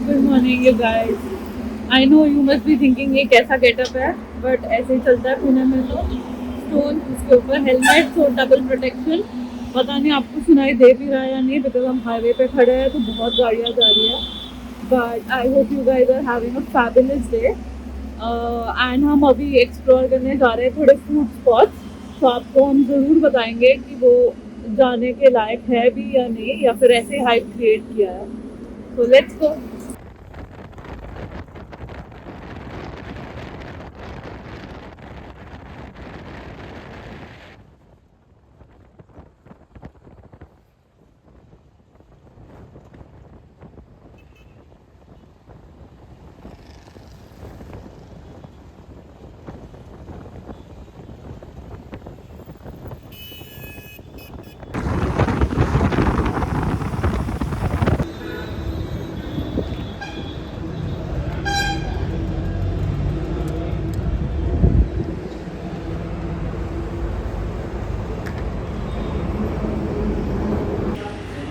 Good morning you guys. I know you must be thinking ये कैसा getup है, but ऐसे ही चलता है पुणे में तो। स्टोन उसके ऊपर हेलमेट, तो डबल प्रोटेक्शन। पता नहीं आपको सुनाई दे भी रहा है या नहीं, बिकॉज हम हाईवे पे खड़े हैं तो बहुत गाड़ियाँ जा रही है। But I hope you guys are having a fabulous day. And हम अभी एक्सप्लोर करने जा रहे हैं थोड़े फूड स्पॉट्स। तो आपको हम ज़रूर बताएंगे कि वो जाने के लायक है भी या नहीं, या फिर ऐसे हाइप क्रिएट किया है। So let's go.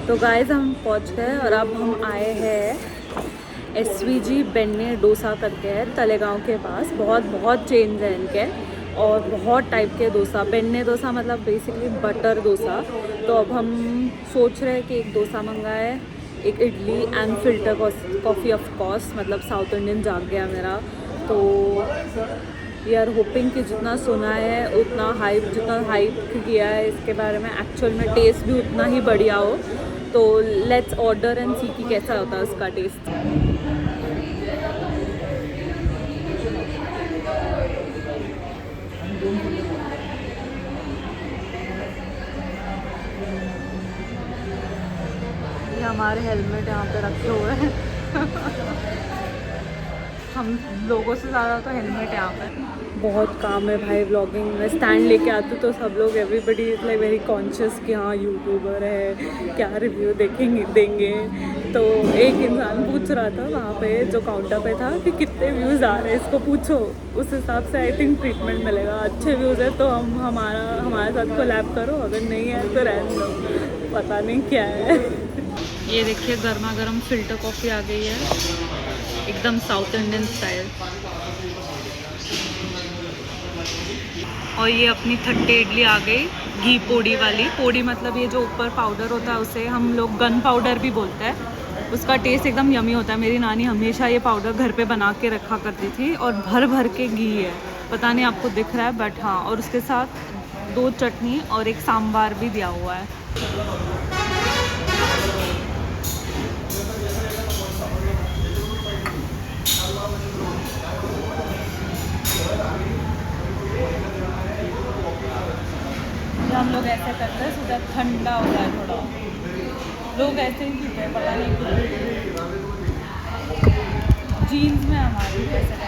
तो गाइस हम पहुंच गए और अब हम आए हैं SVG बेन्ने डोसा करके है तलेगांव के पास। बहुत बहुत चेंज है इनके और बहुत टाइप के डोसा। बेन्ने डोसा मतलब बेसिकली बटर डोसा। तो अब हम सोच रहे हैं कि एक डोसा मंगाए, एक idli and filter coffee of course, मतलब साउथ इंडियन जाग गया मेरा। तो वी आर होपिंग कि जितना सुना है उतना हाइप, जितना हाइप किया है इसके बारे में, एक्चुअल में टेस्ट भी उतना ही बढ़िया हो। तो लेट्स ऑर्डर एंड सी कि कैसा होता है उसका टेस्ट। ये हमारे हेलमेट यहाँ पे रखे हुए हैं हम लोगों से ज़्यादा तो हेलमेट यहाँ पे। बहुत काम है भाई व्लॉगिंग में। स्टैंड लेके आते तो सब लोग, everybody is like very conscious कि हाँ यूट्यूबर है, क्या रिव्यू देंगे। तो एक इंसान पूछ रहा था वहाँ पे जो काउंटर पे था कि कितने व्यूज़ आ रहे हैं, इसको पूछो, उस हिसाब से आई थिंक ट्रीटमेंट मिलेगा। अच्छे व्यूज़ है तो हमारे साथ कोलैब करो, अगर नहीं है तो रहने दो, पता नहीं क्या है। ये देखिए गर्मा गर्म फिल्टर कॉफ़ी आ गई है, एकदम साउथ इंडियन स्टाइल। और ये अपनी थट्टे इडली आ गई, घी पोड़ी वाली। पोड़ी मतलब ये जो ऊपर पाउडर होता है उसे हम लोग गन पाउडर भी बोलते हैं। उसका टेस्ट एकदम यमी होता है। मेरी नानी हमेशा ये पाउडर घर पे बना के रखा करती थी। और भर भर के घी है, पता नहीं आपको दिख रहा है बट हाँ। और उसके साथ 2 चटनी और एक सांबार भी दिया हुआ है। हम लोग ऐसे करते हैं सुबह ठंडा हो जाए थोड़ा। लोग ऐसे ही पीते हैं, पता नहीं क्यों। जीन्स में हमारी ऐसे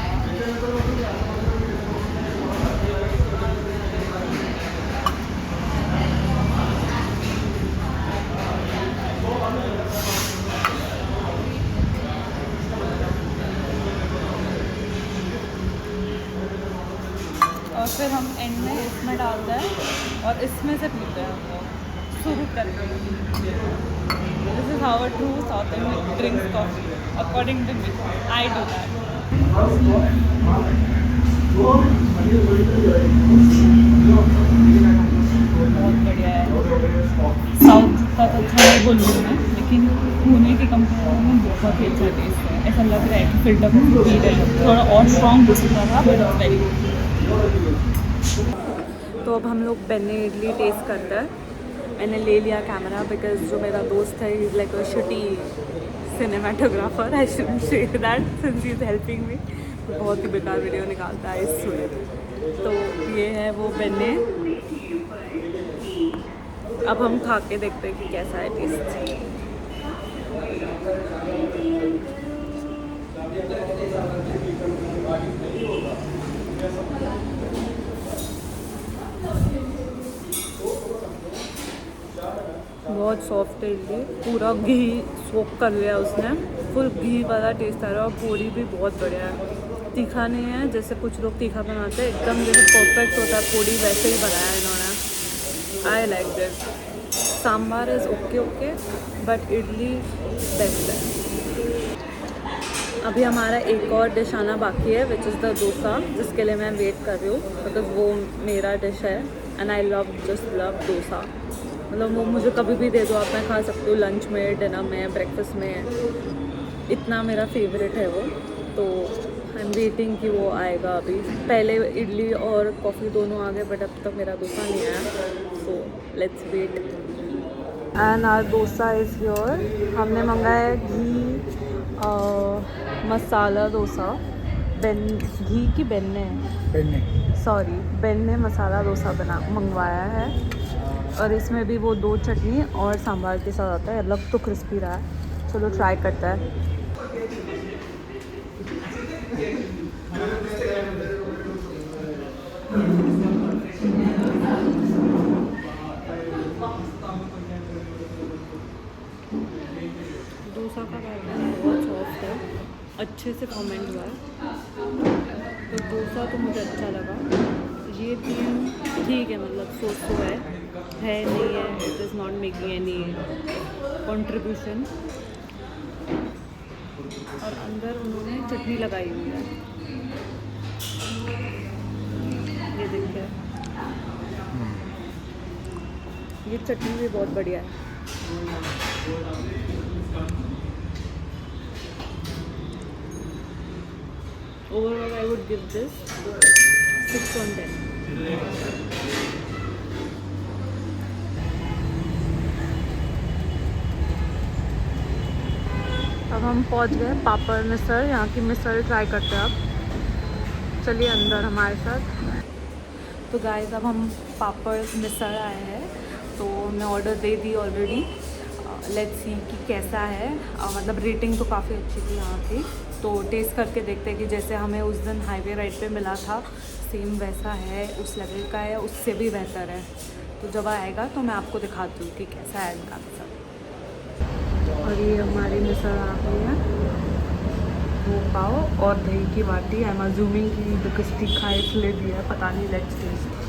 और फिर हम एंड में इसमें डालते हैं और इसमें से पीते हैं हम लोग शुरू करके। This is how a true south Indian drinks coffee according to me. I do that. बहुत बढ़िया है। साउथ का तो अच्छा नहीं बोलूँगी मैं, लेकिन पुणे के कंपेयर में बहुत ही अच्छा टेस्ट है। ऐसा लग रहा है कि फिल्टर कॉफी पी रहे हैं। थोड़ा और स्ट्रॉन्ग हो सकता था बट इट्स वेरी गुड। तो अब हम लोग बेन्ने इडली टेस्ट करते हैं। मैंने ले लिया कैमरा बिकॉज जो मेरा दोस्त है is like a shitty cinematographer. I should share that since he is helping me. तो बहुत ही बेकार वीडियो निकालता है इसमें। तो ये है वो बेन्ने। अब हम खा के देखते हैं कि कैसा है टेस्ट। बहुत सॉफ्ट है इडली, पूरा घी सोक कर लिया उसने, फुल घी वाला टेस्ट आ रहा है। और पूरी भी बहुत बढ़िया है, तीखा नहीं है जैसे कुछ लोग तीखा बनाते हैं, एकदम जैसे परफेक्ट होता है पूरी वैसे ही बनाया इन्होंने। I like this. Sambar is okay but idli best है। अभी हमारा एक और डिश आना बाकी है विच इज़ द डोसा, जिसके लिए मैं वेट कर रही हूँ बिकॉज वो मेरा डिश है and I just love dosa. मतलब वो मुझे कभी भी दे दो आप, मैं खा सकती हूँ, लंच में, डिनर में, ब्रेकफास्ट में, इतना मेरा फेवरेट है वो। तो आई एम वेटिंग कि वो आएगा। अभी पहले इडली और कॉफ़ी दोनों आ गए बट अब तक मेरा डोसा नहीं आया, so let's wait. And our dosa is here. हमने मंगाया है घी मसाला डोसा, घी की बेन्ने बेन्ने मसाला डोसा मंगवाया है। और इसमें भी वो 2 चटनी और सांभर के साथ आता है। अलग तो क्रिस्पी रहा है, चलो ट्राई करते हैं। डोसा का बैटर बहुत सॉफ्ट है, अच्छे से फर्मेंट हुआ है, तो डोसा तो मुझे अच्छा लगा। ये भी ठीक है, मतलब सो है नहीं है, it is not making any contribution. और अंदर उन्होंने चटनी लगाई हुई है, ये देखिए, ये चटनी भी बहुत बढ़िया है। Overall, I would give this 6 on 10. अब हम पहुंच गए पापड़ मिसल। यहाँ की मिसल ट्राई करते हैं अब। चलिए अंदर हमारे साथ। तो गाइस अब हम पापड़ मिसल आए हैं, तो हमने order they the already. Let's see कि कैसा है। मतलब रेटिंग तो काफ़ी अच्छी थी यहाँ की, तो टेस्ट करके देखते हैं कि जैसे हमें उस दिन हाईवे राइड पे मिला था सेम वैसा है, उस लेवल का है, उससे भी बेहतर है। तो जब आएगा तो मैं आपको दिखाती हूँ कि कैसा है इनका मिसल। और ये हमारी मिसल आ गई है, वो पाव और दही की बाटी। आई एम अज्यूमिंग कि बिकॉज तीखा इसलिए दिया है, पता नहीं, लेट्स टेस्ट।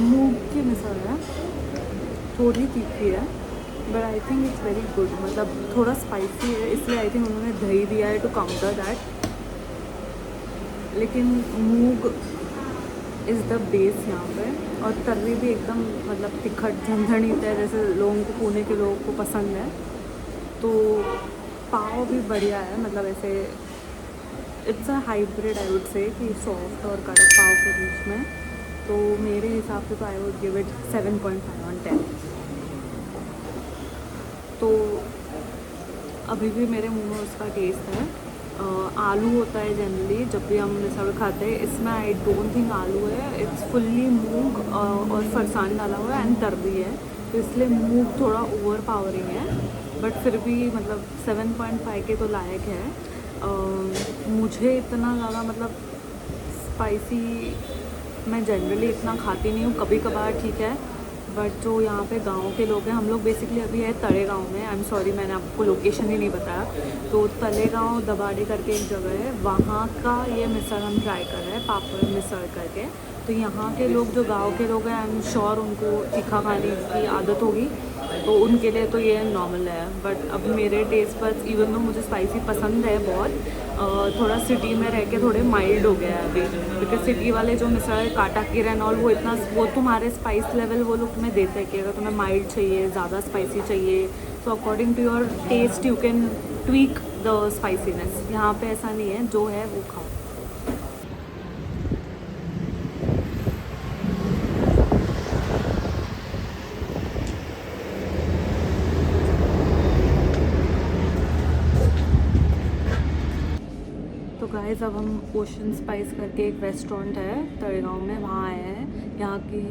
मूंग की मिसल है, थोड़ी तीखी है but I think it's very good. मतलब थोड़ा स्पाइसी है इसलिए आई थिंक उन्होंने दही दिया है टू काउंटर दैट। लेकिन मूंग इज़ द बेस यहाँ पे। और तर्री भी एकदम मतलब तिखट झंझनीत है, जैसे लोगों को, पुणे के लोगों को पसंद है। तो पाव भी बढ़िया है, मतलब ऐसे it's a hybrid I would say, कि सॉफ्ट और कड़क पाव के बीच में। तो मेरे हिसाब से तो I would give it 7.5 on 10। तो अभी भी मेरे मुंह में उसका टेस्ट है। आलू होता है जनरली जब भी हम मिसल खाते हैं, इसमें आई डोंट थिंक आलू है, इट्स फुल्ली मूंग और फरसान डाला हुआ है एंड तर्री है, तो इसलिए मूंग थोड़ा ओवर पावरिंग है। बट फिर भी मतलब 7.5 के तो लायक है। मुझे इतना ज़्यादा मतलब स्पाइसी मैं जनरली इतना खाती नहीं हूँ, कभी कभार ठीक है। बट जो यहाँ पे गांव के लोग हैं, हम लोग बेसिकली अभी है तलेगांव में। आई एम सॉरी मैंने आपको लोकेशन ही नहीं बताया। तो तलेगांव दबाड़े करके एक जगह है, वहाँ का ये मिसल हम ट्राई कर रहे हैं, पापड़ मिसल करके। तो यहाँ के लोग, जो गांव के लोग हैं, आई एम श्योर उनको तीखा खाने की आदत होगी, तो उनके लिए तो ये नॉर्मल है। बट अब मेरे टेस्ट पर, इवन तो मुझे स्पाइसी पसंद है बहुत, थोड़ा सिटी में रह के थोड़े माइल्ड हो गया है अभी। बिकॉज सिटी वाले जो मिसल काटा कीरा एंड ऑल, वो इतना, वो तुम्हारे स्पाइस लेवल वो लोग तुम्हें देते हैं कि अगर तुम्हें माइल्ड चाहिए, ज़्यादा स्पाइसी चाहिए, तो according to your taste you can tweak the spiciness. यहाँ पे ऐसा नहीं है, जो है वो खाओ। गाइस अब हम ओशन स्पाइस करके एक रेस्टोरेंट है तलेगांव में, वहाँ आए हैं यहाँ की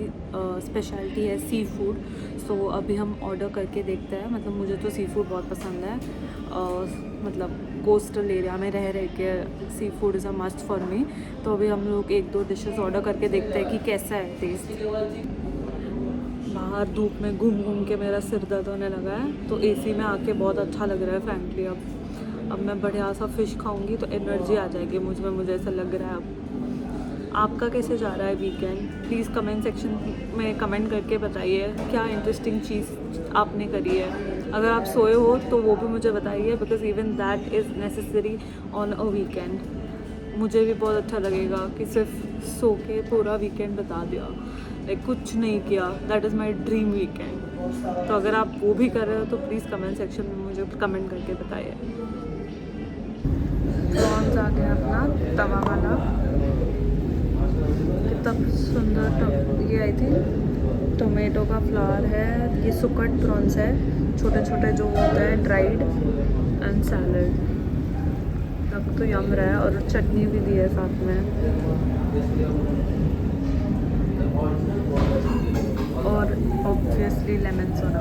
स्पेशलिटी है सी फूड। सो अभी हम ऑर्डर करके देखते हैं। मतलब मुझे तो सी फूड बहुत पसंद है। मतलब कोस्टल एरिया में रह के seafood is a must for me. तो अभी हम लोग 1-2 डिशेस ऑर्डर करके देखते हैं कि कैसा है टेस्ट। बाहर धूप में घूम घूम के मेरा सिर दर्द होने लगा है, तो एसी में आके बहुत अच्छा लग रहा है फ्रैंकली। अब मैं बढ़िया सा फ़िश खाऊंगी तो एनर्जी आ जाएगी मुझ में, मुझे ऐसा लग रहा है अब। आपका कैसे जा रहा है वीकेंड? प्लीज़ कमेंट सेक्शन में कमेंट करके बताइए क्या इंटरेस्टिंग चीज़ आपने करी है। अगर आप सोए हो तो वो भी मुझे बताइए, because even that is necessary on a weekend. मुझे भी बहुत अच्छा लगेगा कि सिर्फ सो के पूरा वीकेंड बता दिया, लाइक कुछ नहीं किया। That is my dream weekend. तो अगर आप वो भी कर रहे हो तो प्लीज़ कमेंट सेक्शन में मुझे कमेंट करके बताइए। प्रॉन्स आ गया अपना तवा वाला, कितना सुंदर। ये आई थी टोमेटो का फ्लावर है, ये सुकट प्रॉन्स है, छोटे छोटे जो होते हैं, ड्राइड एंड सैलड। अब तो यम रहा है, और चटनी भी दी है साथ में, और ऑब्वियसली लेमन सोडा।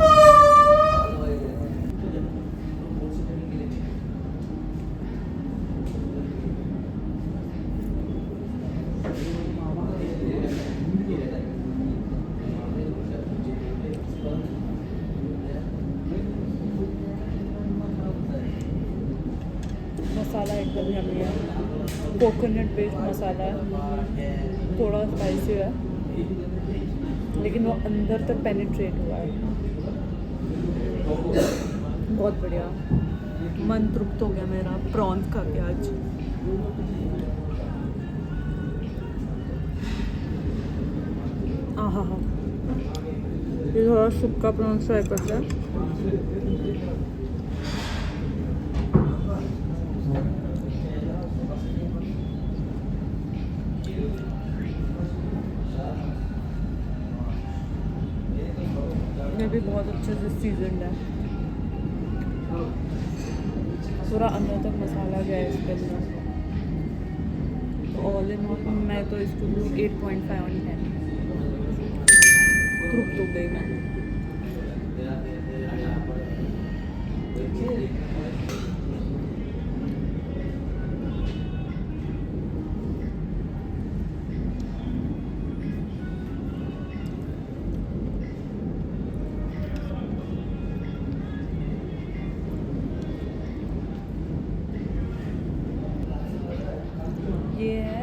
मसाला एकदम यम्मी है, कोकोनट बेस्ड मसाला है, थोड़ा स्पाइसी है लेकिन वो अंदर तक पेनिट्रेट हुआ है। बहुत बढ़िया, मन तृप्त हो गया मेरा प्रॉन्स खा के आज। हाँ, ये थोड़ा सूखा प्रॉन्स फ्राई करते हैं। ये भी बहुत अच्छे से सीजनड है, पूरा अंदर तक मसाला गया है इसके अंदर। तो ऑल इन ऑल मैं तो इसको दूँ 8.5 ऑन 10। तृप्त हो गई मैं। ये है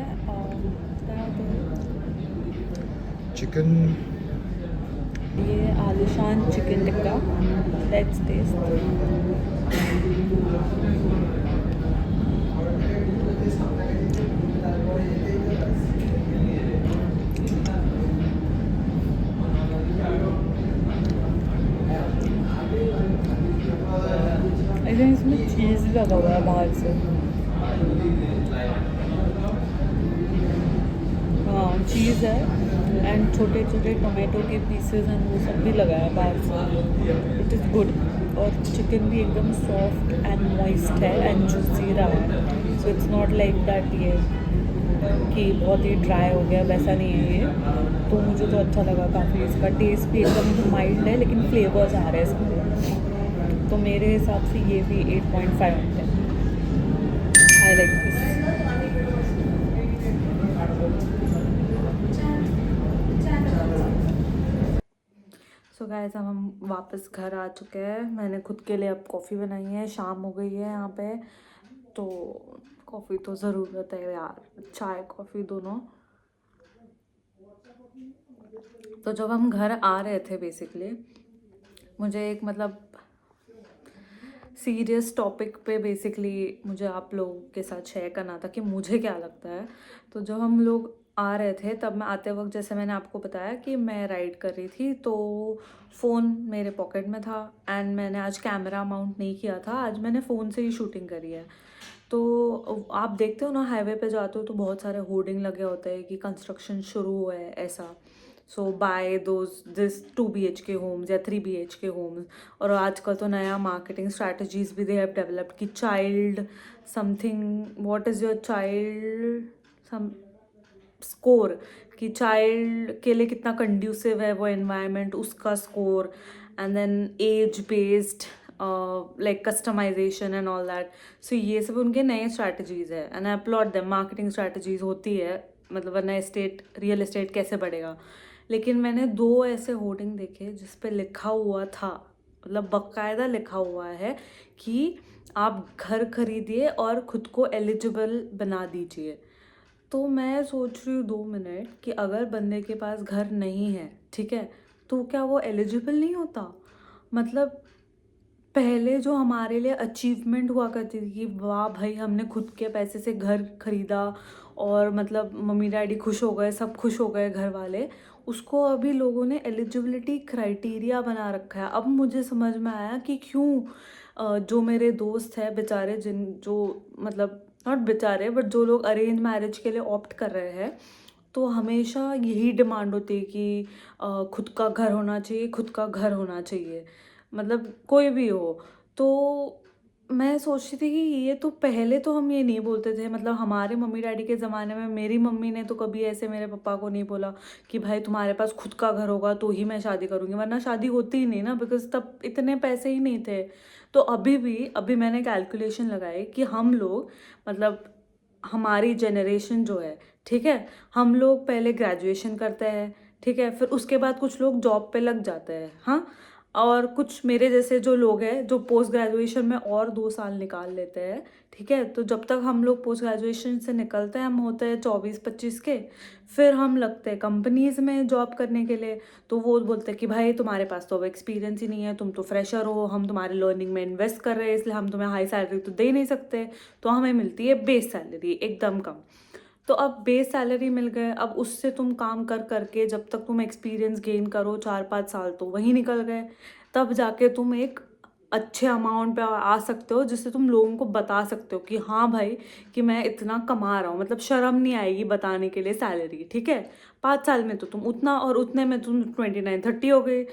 चिकन, ये आलिशान chicken tikka. Let's taste. I think इसमें चीज़ लगा हुआ है बाहर से। हाँ, चीज़ है एंड छोटे छोटे टोमेटो के पीसेस एंड वो सब भी लगा है बाहर से। It is good. और चिकन भी एकदम सॉफ्ट एंड मॉइस्ट है एंड जूसी रहा है। So it's not like that ये कि बहुत ही ड्राई हो गया, वैसा नहीं है ये। तो मुझे तो अच्छा लगा काफ़ी। इसका टेस्ट भी एकदम माइल्ड है लेकिन फ्लेवर्स आ रहे हैं इसमें। तो मेरे हिसाब से ये भी 8.5 है। I like this. So guys, अब हम वापस घर आ चुके हैं। मैंने खुद के लिए अब कॉफ़ी बनाई है, शाम हो गई है यहाँ पे, तो कॉफ़ी तो ज़रूरत है यार, चाय कॉफ़ी दोनों। तो जब हम घर आ रहे थे बेसिकली, मुझे एक मतलब सीरियस टॉपिक पे बेसिकली मुझे आप लोगों के साथ शेयर करना था कि मुझे क्या लगता है। तो जब हम लोग आ रहे थे तब मैं आते वक्त, जैसे मैंने आपको बताया कि मैं राइड कर रही थी, तो फ़ोन मेरे पॉकेट में था एंड मैंने आज कैमरा माउंट नहीं किया था। आज मैंने फ़ोन से ही शूटिंग करी है। तो आप देखते हो ना, हाईवे पे जाते हो तो बहुत सारे होर्डिंग लगे होते हैं कि कंस्ट्रक्शन शुरू हुआ है ऐसा। सो बाय दिस 2 BHK होम्स या 3 BHK होम्स। और आजकल तो नया मार्केटिंग स्ट्रैटेजीज भी दे हैव डेवलप्ड कि child something, what is your child some score कि चाइल्ड के लिए कितना कंड्यूसिव है वो एनवायरनमेंट, उसका score, and then age based like customisation and all that. So ये सब उनके नए स्ट्रैटेजीज है and I upload them. Marketing strategies होती है, मतलब वरना रियल एस्टेट कैसे बढ़ेगा. लेकिन मैंने 2 ऐसे होर्डिंग देखे जिस पे लिखा हुआ था, मतलब बाकायदा लिखा हुआ है कि आप घर खरीदिए और खुद को एलिजिबल बना दीजिए. तो मैं सोच रही हूँ 2 मिनट कि अगर बंदे के पास घर नहीं है, ठीक है, तो क्या वो एलिजिबल नहीं होता? मतलब पहले जो हमारे लिए अचीवमेंट हुआ करती थी कि वाह भाई हमने खुद के पैसे से घर खरीदा और मतलब मम्मी डैडी खुश हो गए, सब खुश हो गए घर वाले, उसको अभी लोगों ने एलिजिबिलिटी क्राइटेरिया बना रखा है. अब मुझे समझ में आया कि क्यों जो मेरे दोस्त हैं बेचारे, जो मतलब नॉट बेचारे बट जो लोग अरेंज मैरिज के लिए ऑप्ट कर रहे हैं, तो हमेशा यही डिमांड होती है कि खुद का घर होना चाहिए, खुद का घर होना चाहिए, मतलब कोई भी हो. तो मैं सोचती थी कि ये तो पहले तो हम ये नहीं बोलते थे, मतलब हमारे मम्मी डैडी के ज़माने में मेरी मम्मी ने तो कभी ऐसे मेरे पापा को नहीं बोला कि भाई तुम्हारे पास खुद का घर होगा तो ही मैं शादी करूँगी, वरना शादी होती ही नहीं ना, बिकॉज तब इतने पैसे ही नहीं थे. तो अभी मैंने कैलकुलेशन लगाई कि हम लोग, मतलब हमारी जनरेशन जो है, ठीक है, हम लोग पहले ग्रेजुएशन करते हैं, ठीक है, फिर उसके बाद कुछ लोग जॉब पे लग जाते हैं, हाँ, और कुछ मेरे जैसे जो लोग हैं जो पोस्ट ग्रेजुएशन में और 2 साल निकाल लेते हैं, ठीक है. तो जब तक हम लोग पोस्ट ग्रेजुएशन से निकलते हैं, हम होते हैं 24-25 के, फिर हम लगते हैं कंपनीज में जॉब करने के लिए. तो वो बोलते हैं कि भाई तुम्हारे पास तो अब एक्सपीरियंस ही नहीं है, तुम तो फ्रेशर हो, हम तुम्हारे लर्निंग में इन्वेस्ट कर रहे हैं, इसलिए हम तुम्हें हाई सैलरी तो दे ही नहीं सकते, तो हमें मिलती है बेस सैलरी एकदम कम. तो अब बेस सैलरी मिल गए, अब उससे तुम काम कर करके जब तक तुम एक्सपीरियंस गेन करो 4-5 साल तो वही निकल गए, तब जाके तुम एक अच्छे अमाउंट पे आ सकते हो जिससे तुम लोगों को बता सकते हो कि हाँ भाई कि मैं इतना कमा रहा हूँ, मतलब शर्म नहीं आएगी बताने के लिए सैलरी, ठीक है. 5 साल में तो तुम उतना, और उतने में तुम 29-30 हो गई.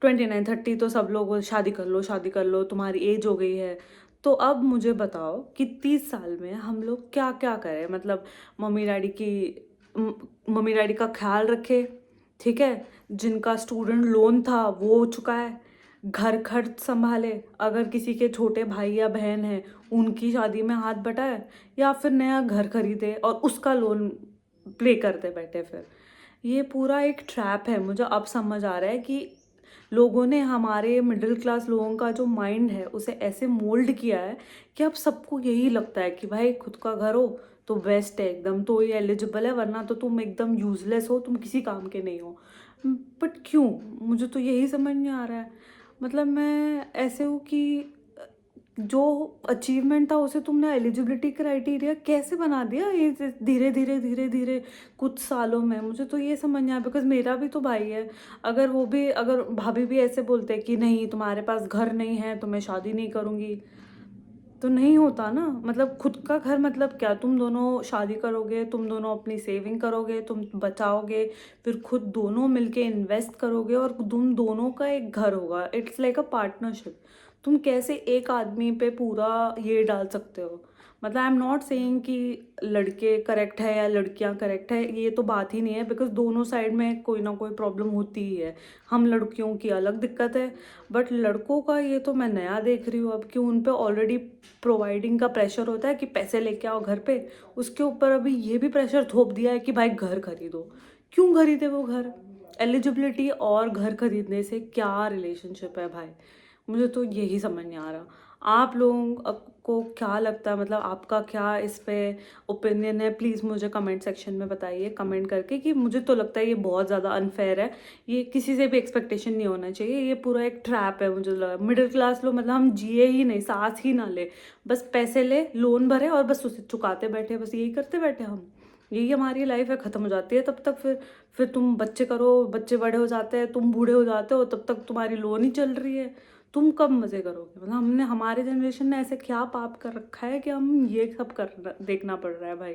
29-30 तो सब लोग शादी कर लो, शादी कर लो, तुम्हारी एज हो गई है. तो अब मुझे बताओ कि 30 साल में हम लोग क्या क्या करें, मतलब मम्मी डैडी का ख्याल रखे, ठीक है, जिनका स्टूडेंट लोन था वो चुकाए, घर खर्च संभाले, अगर किसी के छोटे भाई या बहन हैं उनकी शादी में हाथ बटाए, या फिर नया घर खरीदे और उसका लोन प्ले करते बैठे. फिर ये पूरा एक ट्रैप है. मुझे अब समझ आ रहा है कि लोगों ने, हमारे मिडिल क्लास लोगों का जो माइंड है उसे ऐसे मोल्ड किया है कि अब सबको यही लगता है कि भाई खुद का घर हो तो बेस्ट है एकदम, तो ये एलिजिबल है, वरना तो तुम एकदम यूजलेस हो, तुम किसी काम के नहीं हो. बट क्यों, मुझे तो यही समझ नहीं आ रहा है. मतलब मैं ऐसे हूँ कि जो अचीवमेंट था उसे तुमने एलिजिबिलिटी क्राइटेरिया कैसे बना दिया ये धीरे धीरे धीरे धीरे कुछ सालों में. मुझे तो ये समझ नहीं आया, बिकॉज मेरा भी तो भाई है, अगर भाभी भी ऐसे बोलते हैं कि नहीं तुम्हारे पास घर नहीं है तो मैं शादी नहीं करूँगी, तो नहीं होता ना. मतलब खुद का घर मतलब क्या, तुम दोनों शादी करोगे, तुम दोनों अपनी सेविंग करोगे, तुम बचाओगे, फिर खुद दोनों मिलके इन्वेस्ट करोगे और तुम दोनों का एक घर होगा. It's like a partnership. तुम कैसे एक आदमी पे पूरा ये डाल सकते हो. मतलब आई एम नॉट सेइंग कि लड़के करेक्ट है या लड़कियां करेक्ट है, ये तो बात ही नहीं है, बिकॉज दोनों साइड में कोई ना कोई प्रॉब्लम होती ही है. हम लड़कियों की अलग दिक्कत है, बट लड़कों का ये तो मैं नया देख रही हूँ अब कि उन पे ऑलरेडी प्रोवाइडिंग का प्रेशर होता है कि पैसे लेके आओ घर पे, उसके ऊपर अभी ये भी प्रेशर थोप दिया है कि भाई घर खरीदो. क्यों खरीदे वो घर? एलिजिबिलिटी और घर खरीदने से क्या रिलेशनशिप है भाई? मुझे तो यही समझ नहीं आ रहा. आप लोगों को क्या लगता है, मतलब आपका क्या इस पे ओपिनियन है, प्लीज़ मुझे कमेंट सेक्शन में बताइए कमेंट करके. कि मुझे तो लगता है ये बहुत ज़्यादा अनफेयर है, ये किसी से भी एक्सपेक्टेशन नहीं होना चाहिए, ये पूरा एक ट्रैप है. मुझे लगा मिडिल क्लास लोग, मतलब हम जिए ही नहीं, सांस ही ना ले, बस पैसे ले, लोन भरे और बस उसे चुकाते बैठे, बस यही करते बैठे हम. यही हमारी लाइफ है, ख़त्म हो जाती है तब तक. फिर तुम बच्चे करो, बच्चे बड़े हो जाते हैं, तुम बूढ़े हो जाते हो, तब तक तुम्हारी लोन ही चल रही है. तुम कब मज़े करोगे? मतलब हमारे जनरेशन ने ऐसे क्या पाप कर रखा है कि हम ये सब देखना पड़ रहा है भाई.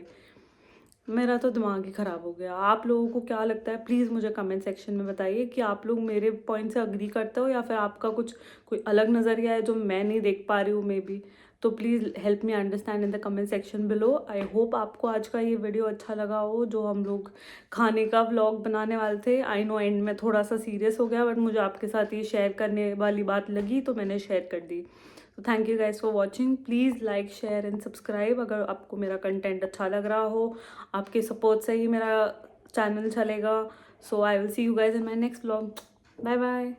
मेरा तो दिमाग ही ख़राब हो गया. आप लोगों को क्या लगता है, प्लीज़ मुझे कमेंट सेक्शन में बताइए कि आप लोग मेरे पॉइंट से अग्री करते हो या फिर आपका कोई अलग नज़रिया है जो मैं नहीं देख पा रही हूँ मे बी. तो please help me understand in the comment section below. I hope आपको आज का ये वीडियो अच्छा लगा हो, जो हम लोग खाने का व्लॉग बनाने वाले थे। आई नो एंड में थोड़ा सा सीरियस हो गया, बट मुझे आपके साथ ये शेयर करने वाली बात लगी तो मैंने शेयर कर दी। तो thank you guys for watching. Please like share and subscribe अगर आपको मेरा कंटेंट अच्छा लग रहा हो। आपके सपोर्ट से ही मेरा चैनल चलेगा। So I will see you guys in my next vlog. Bye bye.